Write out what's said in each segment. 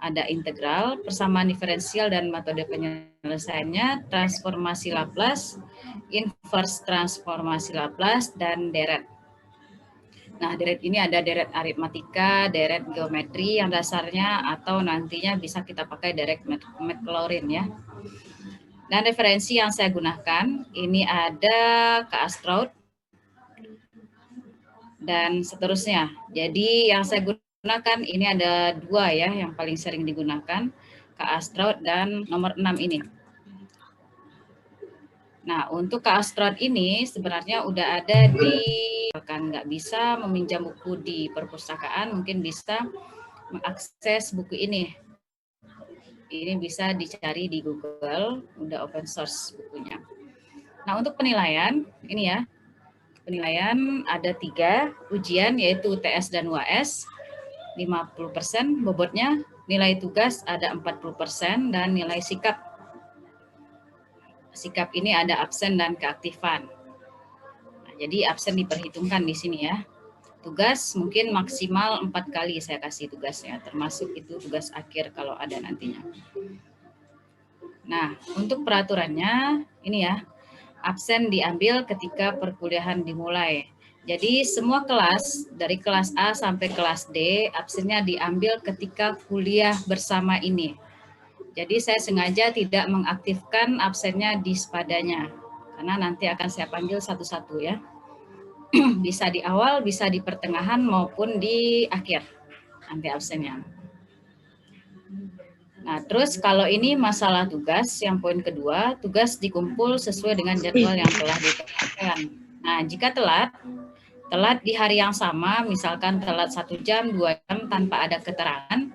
ada integral, persamaan diferensial dan metode penyelesaiannya, transformasi Laplace, inverse transformasi Laplace, dan deret. Nah, deret ini ada deret aritmatika, deret geometri yang dasarnya, atau nantinya bisa kita pakai deret Maclaurin ya. Dan referensi yang saya gunakan, ini ada K-Astroud, dan seterusnya. Jadi yang saya gunakan ini ada dua ya yang paling sering digunakan, K-Astroud dan nomor 6 ini. Nah, untuk K-Astroud ini sebenarnya udah ada di, kan nggak bisa meminjam buku di perpustakaan, mungkin bisa mengakses buku ini. Ini bisa dicari di Google, udah open source bukunya. Nah, untuk penilaian, ini ya, penilaian ada 3 ujian yaitu UTS dan UAS, 50% bobotnya, nilai tugas ada 40%, dan nilai sikap. Sikap ini ada absen dan keaktifan. Nah, jadi absen diperhitungkan di sini ya. Tugas mungkin maksimal 4 kali saya kasih tugasnya, termasuk itu tugas akhir kalau ada nantinya. Nah, untuk peraturannya ini ya, absen diambil ketika perkuliahan dimulai. Jadi semua kelas, dari kelas A sampai kelas D, absennya diambil ketika kuliah bersama ini. Jadi saya sengaja tidak mengaktifkan absennya di sepadanya, karena nanti akan saya panggil satu-satu ya. Bisa di awal, bisa di pertengahan, maupun di akhir nanti absennya. Nah, terus kalau ini masalah tugas, yang poin kedua, tugas dikumpul sesuai dengan jadwal yang telah ditetapkan. Nah, jika telat di hari yang sama, misalkan telat 1 jam, 2 jam tanpa ada keterangan,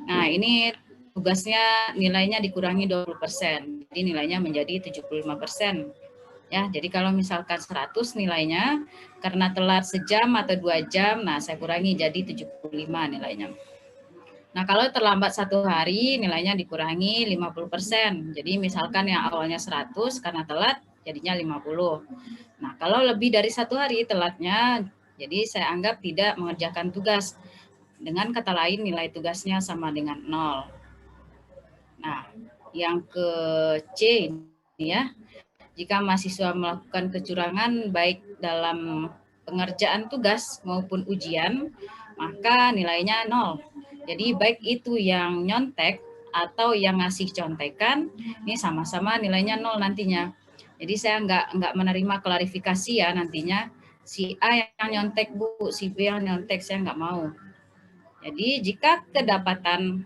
nah ini tugasnya nilainya dikurangi 20%, jadi nilainya menjadi 75%. Ya, jadi kalau misalkan 100 nilainya, karena telat sejam atau 2 jam, nah saya kurangi jadi 75 nilainya. Nah, kalau terlambat 1 hari, nilainya dikurangi 50%. Jadi misalkan yang awalnya 100, karena telat, jadinya 50. Nah, kalau lebih dari 1 hari telatnya, jadi saya anggap tidak mengerjakan tugas. Dengan kata lain, nilai tugasnya sama dengan 0. Nah, yang ke C ini ya, jika mahasiswa melakukan kecurangan baik dalam pengerjaan tugas maupun ujian, maka nilainya 0. Jadi baik itu yang nyontek atau yang ngasih contekan, ini sama-sama nilainya 0 nantinya. Jadi saya nggak menerima klarifikasi ya nantinya, si A yang nyontek Bu, si B yang nyontek, saya nggak mau. Jadi jika kedapatan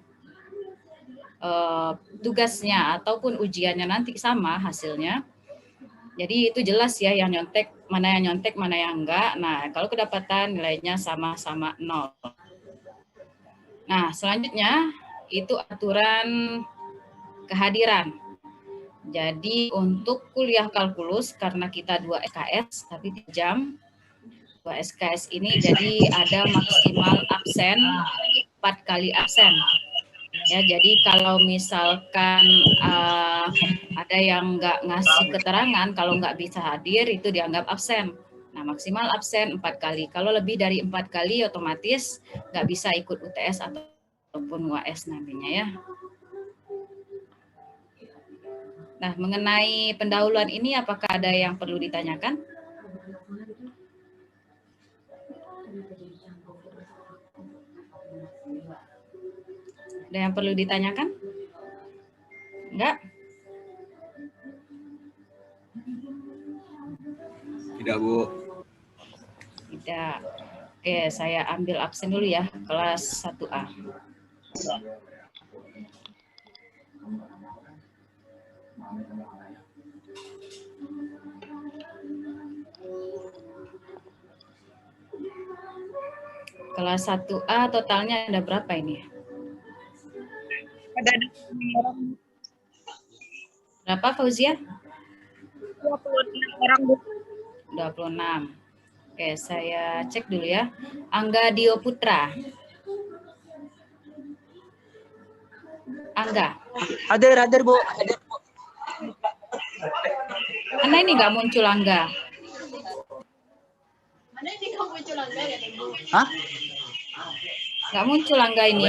tugasnya ataupun ujiannya nanti sama hasilnya, jadi itu jelas ya yang nyontek, mana yang nyontek, mana yang enggak. Nah, kalau kedapatan nilainya sama-sama 0. Nah, selanjutnya itu aturan kehadiran. Jadi untuk kuliah kalkulus, karena kita 2 SKS tapi 3 jam, 2 SKS ini jadi ada maksimal absen 4 kali absen. Ya, jadi kalau misalkan ada yang nggak ngasih keterangan, kalau nggak bisa hadir itu dianggap absen. Nah, maksimal absen 4 kali. Kalau lebih dari 4 kali otomatis nggak bisa ikut UTS ataupun UAS nantinya ya. Nah, mengenai pendahuluan ini apakah ada yang perlu ditanyakan? Ada yang perlu ditanyakan? Enggak? Tidak, Bu. Tidak. Oke, saya ambil absen dulu ya, kelas 1A. Kelas 1A totalnya ada berapa ini? Ada 26 orang. Berapa Fauzia? 26 orang, Bu. 26. Oke, saya cek dulu ya. Angga Dio Putra. Angga. Hadir, Bu. Mana ini nggak muncul Angga? Mana ini nggak muncul Angga ya, Bu? Hah? Nggak muncul Angga ini.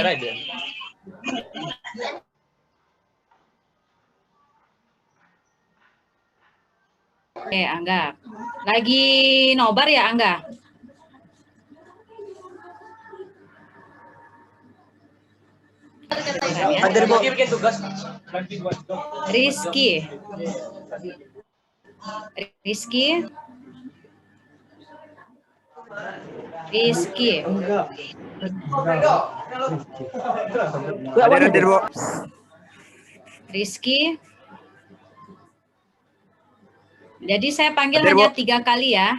Oke, Angga. Lagi nobar ya, Angga? Hadir, Bu. Rizky. Rizky. Rizky. Hadir, Bu. Rizky. Jadi saya panggil Hadir, hanya Bu. 3 kali ya.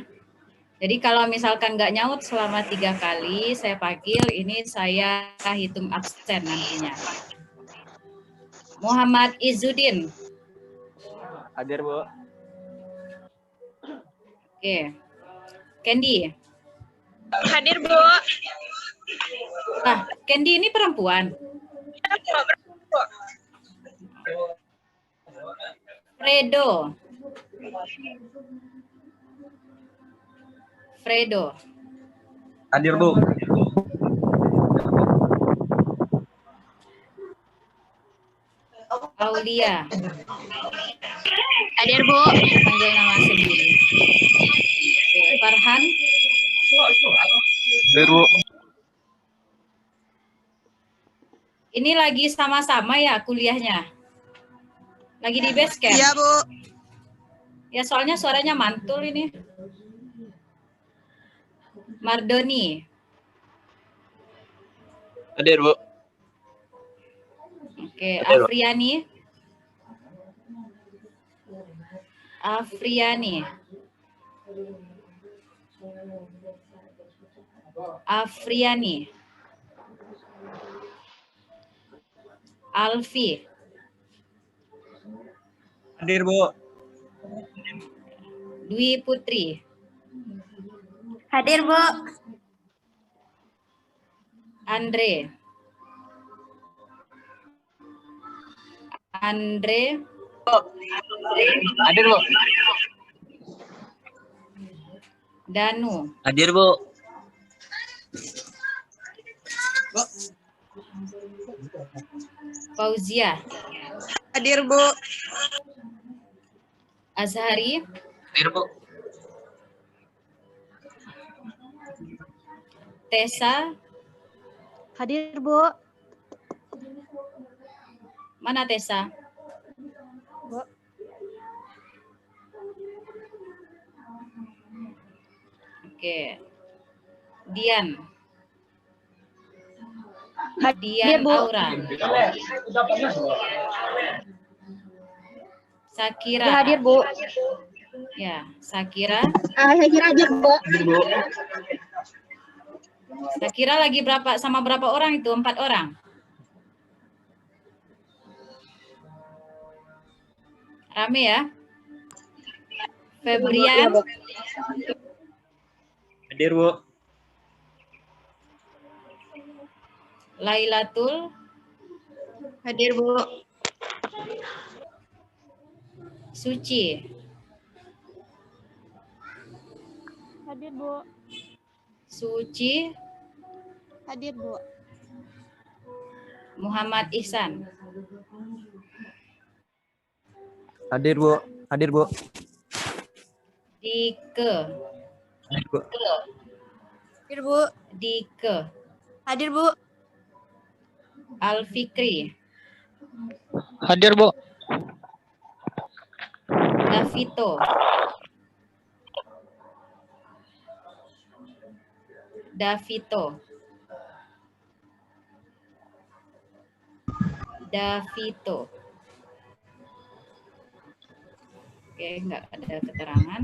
Jadi kalau misalkan nggak nyaut selama 3 kali saya panggil, ini saya hitung absen nantinya. Muhammad Izzuddin. Hadir, Bu. Oke. Candy. Hadir, Bu. Nah, Candy ini perempuan. Fredo. Fredo. Hadir, Bu. Aulia. Hadir, Bu. Panggil nama sendiri. Oke, Farhan. Hadir, Bu. Ini lagi sama-sama ya kuliahnya? Lagi di base camp? Iya, Bu. Ya soalnya suaranya mantul ini. Mardoni. Hadir, Bu. Oke, Hadir, Bu. Afriani. Afriani. Afriani. Alfi. Hadir, Bu. Dwi Putri. Hadir, Bu. Andre. Andre. Hadir, Bu. Danu. Hadir, Bu. Fauzia. Hadir, Bu. Azhari. Hadir, Bu. Tessa. Hadir, Bu. Mana Tessa? Bu. Oke. Dian. Hadir, Dian Bu. Aura. Sakira. Ya, hadir, Bu. Ya, Sakira. Hadir, hadir, Bu. Hadir, Bu. Sakira lagi sama berapa orang itu? 4 orang. Rame ya. Febrian. Hadir, Bu. Lailatul. Hadir, Bu. Suci. Hadir, Bu. Suci. Hadir, Bu. Muhammad Ihsan. Hadir, Bu. Hadir, Bu. Dike. Hadir, Bu. Hadir, Bu. Dike. Hadir, Bu. Alfikri. Hadir, Bu. Davito. Davito. Davito. Oke, nggak ada keterangan.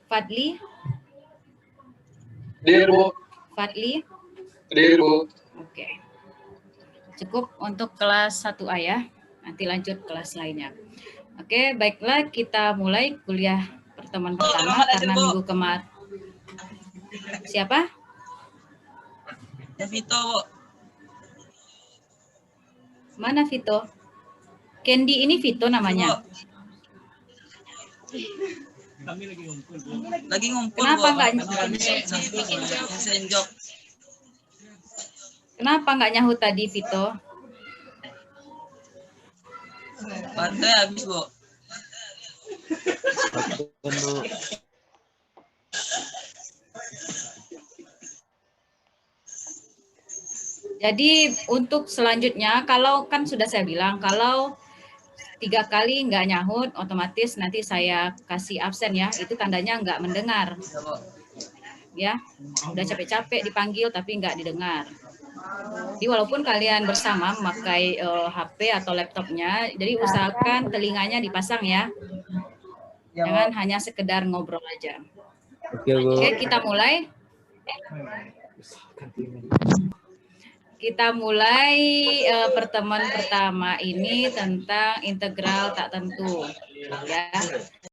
Fadli. Hadir, Bu. Fadli. Hadir, Bu. Oke. Cukup untuk kelas 1A ya. Nanti lanjut kelas lainnya. Oke, baiklah kita mulai kuliah pertemuan pertama karena minggu kemarin. Siapa? Ya Vito, Bu. Mana Vito? Candy ini Vito namanya. Lagi ngumpul, Kenapa Bu. nggak Senjok. Kenapa nggak nyahut tadi, Vito? Baterai habis, Bu. Absen, Bu. Jadi untuk selanjutnya, kalau kan sudah saya bilang, kalau 3 kali nggak nyahut, otomatis nanti saya kasih absen ya. Itu tandanya nggak mendengar. Ya, Bu. Ya, udah capek-capek dipanggil tapi nggak didengar. Jadi walaupun kalian bersama memakai HP atau laptopnya, jadi usahakan telinganya dipasang ya. Ya, Bu. Jangan hanya sekedar ngobrol aja. Oke, Bu. Oke, kita mulai. Kita mulai pertemuan pertama ini tentang integral tak tentu. Ya.